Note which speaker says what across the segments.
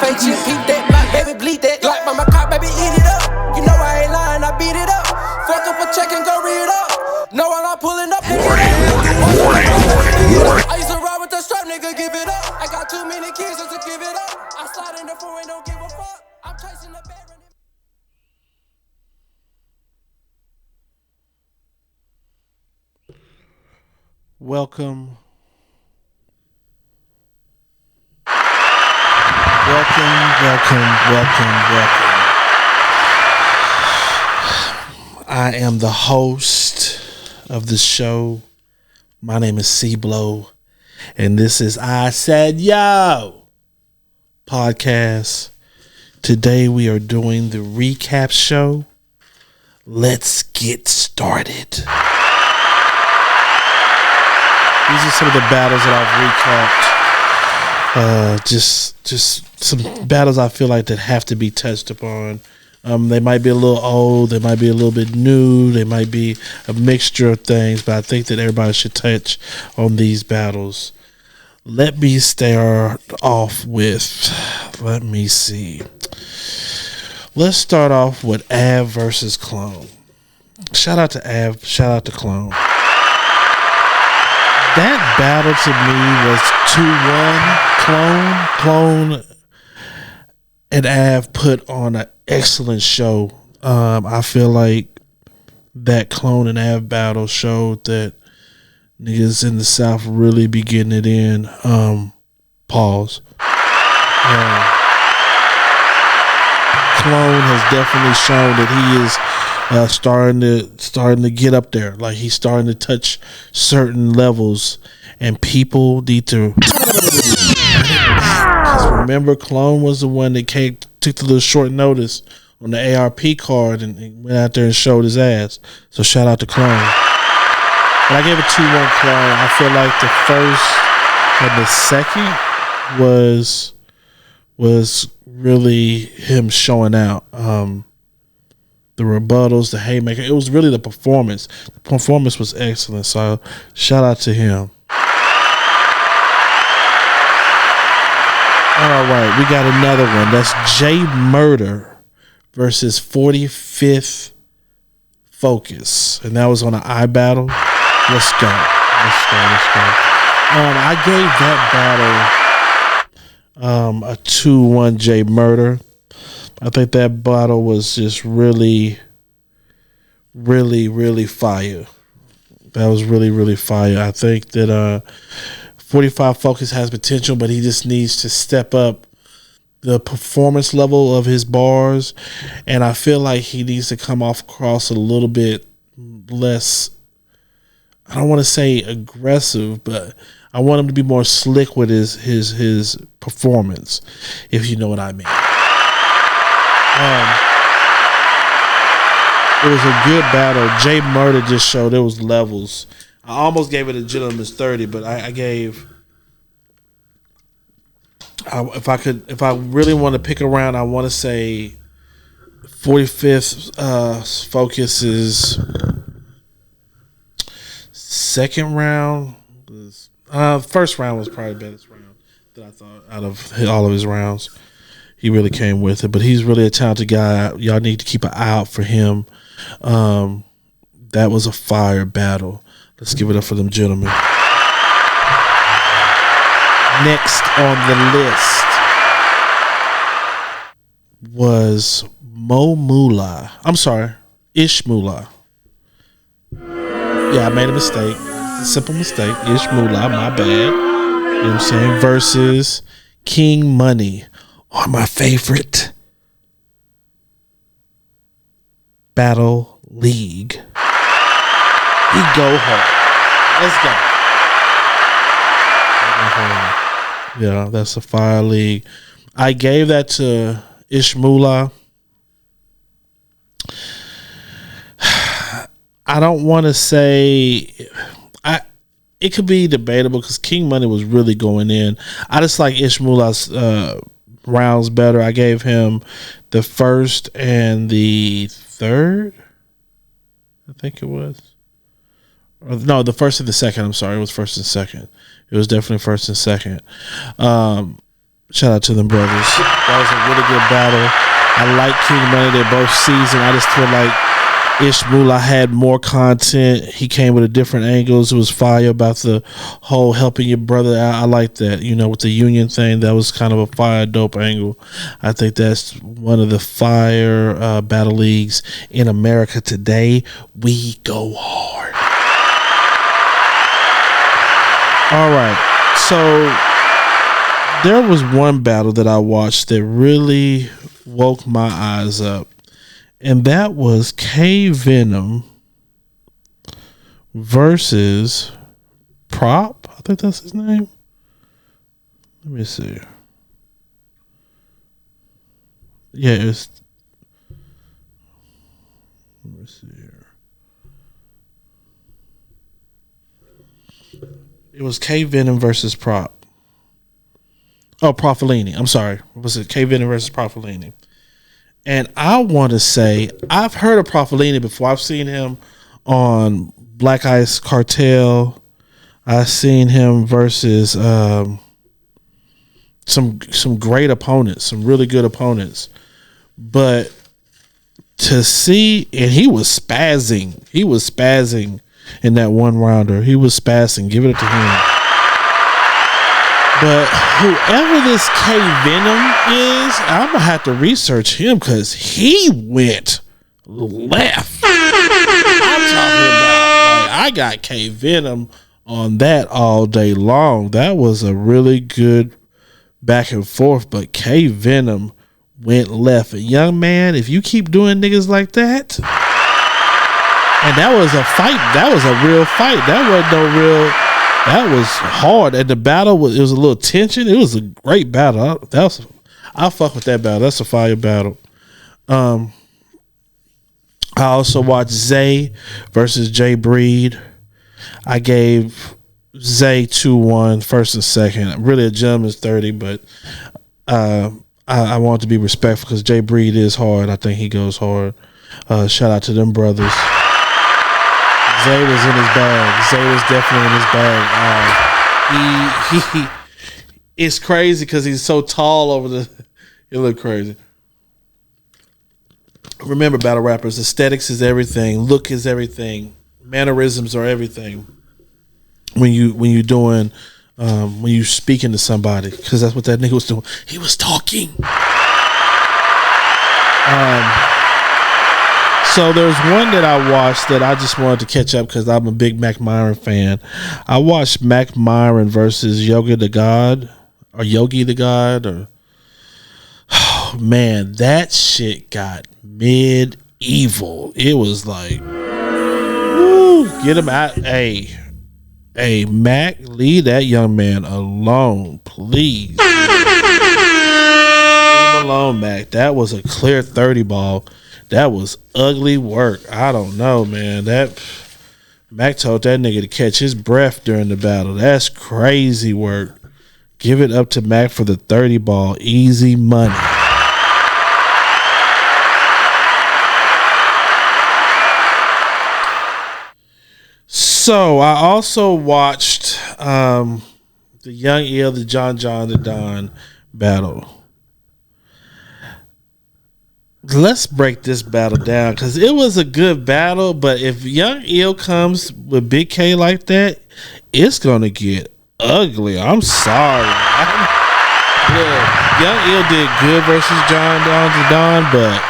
Speaker 1: fake shit, peep that, my baby bleed that. Like by my cop, baby, eat it up. You know I ain't lying, I beat it up. Fuck up a check and go read it up. Know when I'm pulling up,
Speaker 2: Warning.
Speaker 1: I used to ride with the strap, nigga, give it up. I got too many kids just to give it up. I slide in the four and don't give a fuck. I'm chasing the bad.
Speaker 2: Welcome. I am the host of the show. My name is C-Blow, and this is I Said Yo podcast. Today we are doing the recap show. Let's get started. These are some of the battles that I've recapped. Just some battles I feel like that have to be touched upon. They might be a little old, they might be a little bit new, they might be a mixture of things, but I think that everybody should touch on these battles. Let me start off with, let me see. Let's start off with Av versus Clone. Shout out to Av, shout out to Clone. That battle to me was 2-1. Clone and Av put on an excellent show. I feel like that Clone and Av battle showed that niggas in the South really be getting it in. Pause. Clone has definitely shown that he is starting to get up there. Like he's starting to touch certain levels, and people need to. Because remember, Clone was the one that took the little short notice on the ARP card and went out there and showed his ass. So shout out to Clone. But I gave it 2-1 Clone. I feel like the first and the second was really him showing out. The rebuttals, the haymaker. It was really the performance. The performance was excellent. So shout out to him. All right, we got another one. That's J Murder versus 45th Focus. And that was on an iBattle. Let's go. I gave that battle a 2-1 J Murder. I think that battle was just really, really, really fire. That was really, really fire. I think that 45 Focus has potential, but he just needs to step up the performance level of his bars. And I feel like he needs to come across a little bit less, I don't want to say aggressive, but I want him to be more slick with his performance, if you know what I mean. It was a good battle. J Murder just showed there was levels. I almost gave it a gentleman's 30, but I gave. If I really want to pick a round, I want to say 45th Focus's second round. First round was probably the best round that I thought out of all of his rounds. He really came with it, but he's really a talented guy. Y'all need to keep an eye out for him. That was a fire battle. Let's give it up for them gentlemen. Next on the list was Ish Moolah. Yeah, I made a mistake. A simple mistake. Ish Moolah, my bad. You know what I'm saying? Versus King Money. On my favorite battle league. He go hard. Let's go. Yeah, that's a fire league. I gave that to Ishmula. I don't want to say it could be debatable because King Money was really going in. I just like Ishmula's rounds better. I gave him the first and the third, I think it was. No, the first and the second. I'm sorry, it was first and second. It was definitely first and second. Shout out to them brothers. That was a really good battle. I like King Money. They're both seasoned. I just feel like Ishmula had more content. He came with a different angles. It was fire about the whole helping your brother out. I like that. With the union thing, that was kind of a fire, dope angle. I think that's one of the fire battle leagues in America today. We go hard. All right. So there was one battle that I watched that really woke my eyes up. And that was K Venom versus Prop. I think that's his name. Let me see. Yeah, let me see here. It was K Venom versus Prop. Oh, Profilini. I'm sorry. Was it K Venom versus Profilini? And I want to say, I've heard of Profilini before. I've seen him on Black Ice Cartel. I've seen him versus some great opponents, some really good opponents. But to see, and he was spazzing. He was spazzing in that one rounder. He was spazzing. Give it up to him. But whoever this K Venom is, I'm gonna have to research him because he went left. I'm talking about, I got K Venom on that all day long. That was a really good back and forth, but K Venom went left. And young man, if you keep doing niggas like that, and that was a fight, that was a real fight. That wasn't no real. That was hard, and the battle it was a little tension. It was a great battle. I fuck with that battle. That's a fire battle. I also watched Zay versus Jay Breed. I gave Zay 2-1, first and second. Really, a gentleman's 30, but I want to be respectful because Jay Breed is hard. I think he goes hard. Shout out to them brothers. Zay was in his bag. Zay was definitely in his bag. He it's crazy because he's so tall over the. It looked crazy. Remember, battle rappers, aesthetics is everything. Look is everything. Mannerisms are everything. When you doing, when you speaking to somebody, because that's what that nigga was doing. He was talking. So there's one that I watched that I just wanted to catch up because I'm a big Mac Myron fan. I watched Mac Myron versus Yogi the God, or oh man, that shit got medieval. It was like, woo, get him out. Hey, Mac, leave that young man alone, please. Leave him alone, Mac. That was a clear 30 ball. That was ugly work. I don't know, man. That Mac told that nigga to catch his breath during the battle. That's crazy work. Give it up to Mac for the 30 ball. Easy money. So I also watched the Young Ill, the John the Don battle. Let's break this battle down because it was a good battle, but if Young Ill comes with Big K like that, it's gonna get ugly. I'm sorry. Young Ill did good versus John the Don, but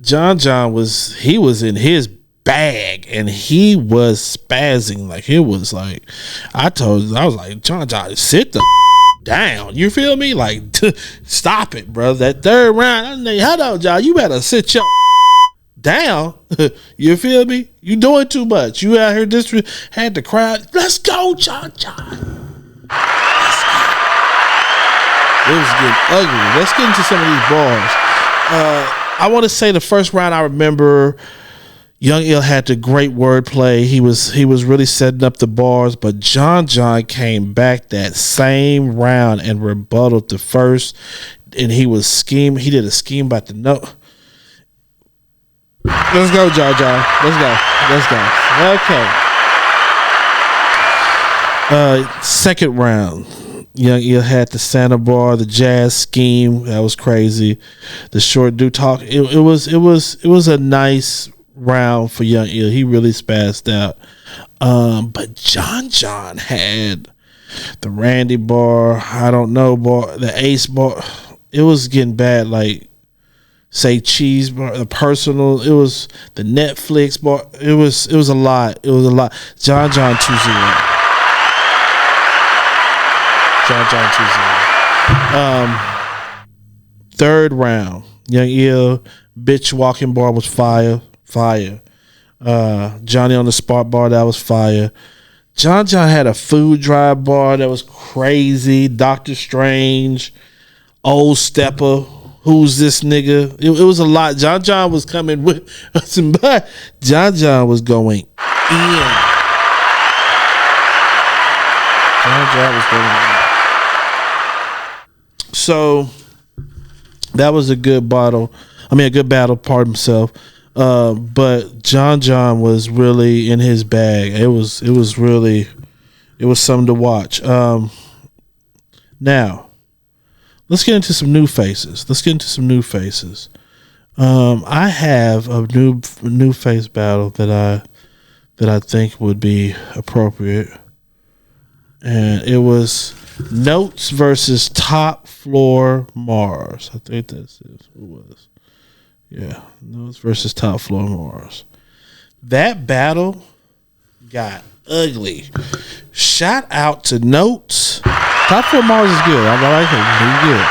Speaker 2: John was in his bag and he was spazzing. Like it was like I was like, John, sit the down. You feel me? Like, stop it, bro. That third round, I mean, hold on, John. You better sit your down. You feel me? You doing too much. You out here had the crowd. Let's go, John. Let's go. It was getting ugly. Let's get into some of these bars. I want to say the first round I remember Young Ill had the great wordplay. He was really setting up the bars, but John came back that same round and rebutted the first, and he was scheme. He did a scheme about the note. Let's go, John. Let's go. Okay. Second round. Young Ill had the Santa bar, the jazz scheme that was crazy. The short dude talk. It was a nice round for Young Ill. He really spazzed out. But John had the Randy bar. I don't know bar, the Ace bar. It was getting bad. Like say cheese bar, the personal. It was the Netflix bar. It was a lot. It was a lot. John 2-0. John 2-0. Third round, Young Ill, bitch walking bar was fire. Johnny on the spot bar, that was fire. John had a food drive bar that was crazy. Doctor Strange, Old Stepper, who's this nigga? It was a lot. John was coming with some, but John was going in. John was going in. So that was a good battle. A good battle, pardon himself. But John was really in his bag. It was something to watch. Now, let's get into some new faces. I have a new face battle that I think would be appropriate. And it was Notes versus Top Floor Mars. I think that's it. Who was? Yeah, Notes versus Top Floor Mars. That battle got ugly. Shout out to Notes. Top Floor Mars is good. I like him. He's good.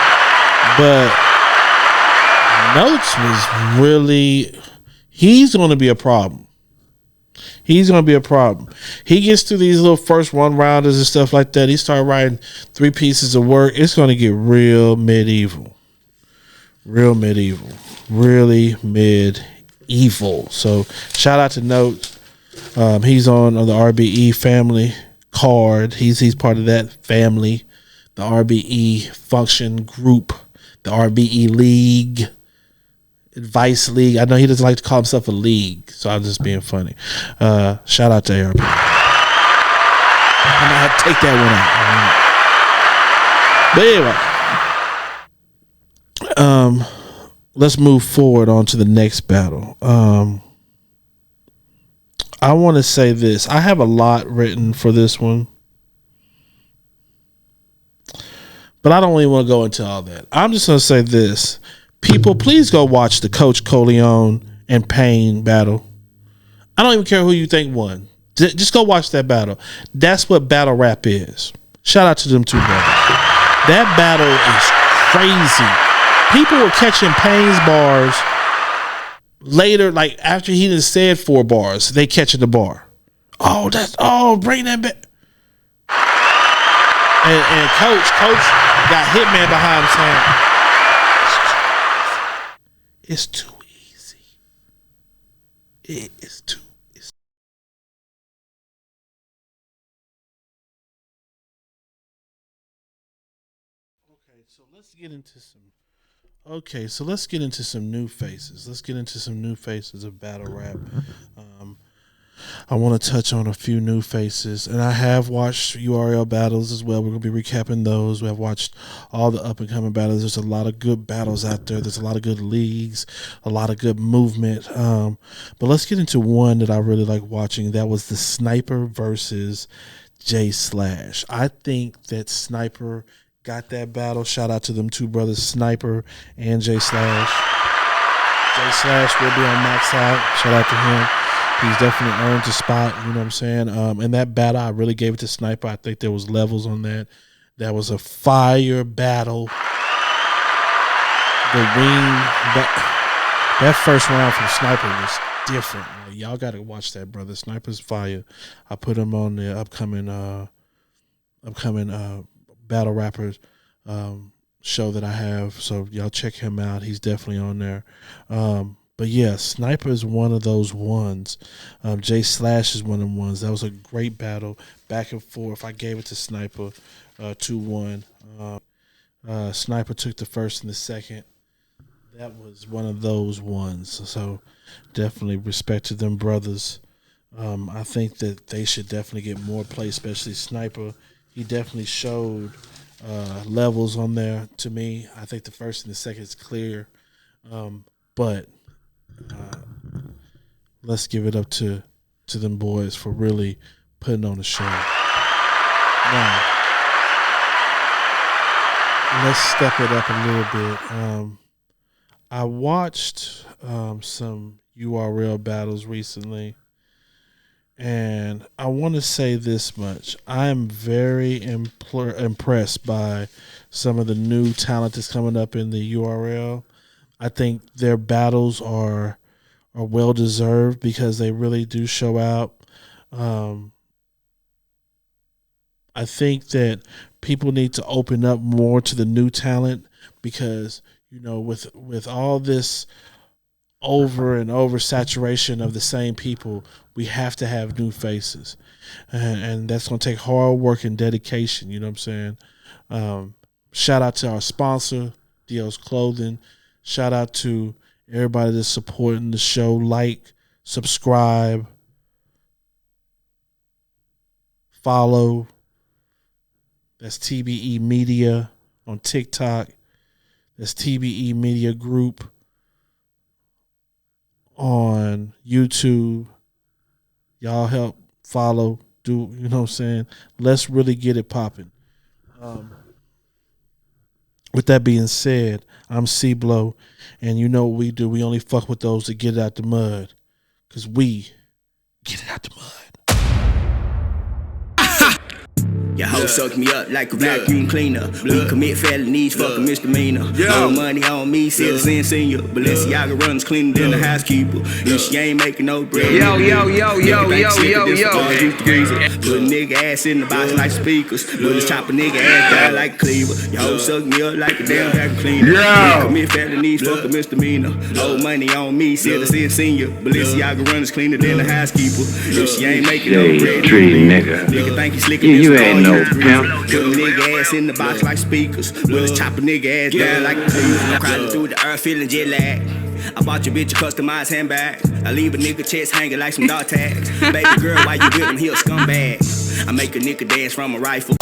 Speaker 2: But Notes was really... He's going to be a problem. He gets through these little first one-rounders and stuff like that. He started writing 3 pieces of work. It's going to get real medieval. Really medieval. So shout out to Notes. He's on the RBE family card. He's part of that family. The RBE function group. The RBE League. Advice League. I know he doesn't like to call himself a league, so I'm just being funny. Shout out to ARP. I might have to take that one out. But anyway, let's move forward on to the next battle. I want to say this. I have a lot written for this one, but I don't even want to go into all that. I'm just going to say this. People, please go watch the Coach Coleon and Payne battle. I don't even care who you think won. Just go watch that battle. That's what battle rap is. Shout out to them two brothers. That battle is crazy. People were catching Payne's bars later, like after he done said 4 bars, they catching the bar. Bring that back. And Coach got Hitman behind him saying, it's too easy. It's too. Okay, so let's get into some new faces. Let's get into some new faces of battle rap. I want to touch on a few new faces, and I have watched URL battles as well. We're going to be recapping those. We have watched all the up-and-coming battles. There's a lot of good battles out there. There's a lot of good leagues, a lot of good movement. But let's get into one that I really like watching. That was the Sniper versus J/Slash. I think that Sniper got that battle. Shout out to them two brothers, Sniper and J/Slash. J/Slash will be on Max Out. Shout out to him. He's definitely earned a spot, you know what I'm saying? In that battle, I really gave it to Sniper. I think there was levels on that. That was a fire battle. That first round from Sniper was different. Like, y'all got to watch that, brother. Sniper's fire. I put him on the upcoming battle rappers show that I have. So y'all check him out. He's definitely on there. But yeah, Sniper is one of those ones. J/Slash is one of them ones. That was a great battle, back and forth. I gave it to Sniper 2-1. Sniper took the first and the second. That was one of those ones. So definitely respect to them brothers. I think that they should definitely get more play, especially Sniper. He definitely showed levels on there to me. I think the first and the second is clear, but let's give it up to them boys for really putting on the show. Now, let's step it up a little bit. I watched some URL battles recently, and I want to say this much. I am very impressed by some of the new talent that's coming up in the URL. I think their battles are well deserved because they really do show out. I think that people need to open up more to the new talent because, with all this over and over saturation of the same people, we have to have new faces. And that's going to take hard work and dedication, you know what I'm saying? Shout out to our sponsor, Dio's Clothing. Shout out to everybody that's supporting the show. Like, subscribe, follow. That's TBE Media on TikTok. That's TBE Media Group on YouTube. Y'all help follow, do, you know what I'm saying? Let's really get it popping. With that being said, I'm C-Blow, and you know what we do. We only fuck with those that get it out the mud, because we get it out the mud.
Speaker 3: Your hoe suck me up like a vacuum cleaner. We commit felonies, fuck a misdemeanor. No money on me, citizen senior. Balenciaga runs cleaner than a housekeeper. And she ain't making no bread. Yo. Put a nigga ass in the box like speakers. Put a chop a nigga ass down like a cleaver. Your hoe suck me up like a damn vacuum cleaner. We commit felonies, fuck a misdemeanor. No money on me, citizen senior. Balenciaga runs cleaner than a housekeeper. And she ain't making no bread. Nigga think he slicker than
Speaker 4: you ain't no pimp.
Speaker 3: Put a nigga ass in the box like speakers. We'll chop a nigga ass down like a cleaver. I'm crawling through the earth feeling jet lag. I bought your bitch a customized handbag. I leave a nigga chest hanging like some dog tags. Baby girl, why you with him? He a scumbag. I make a nigga dance from a rifle.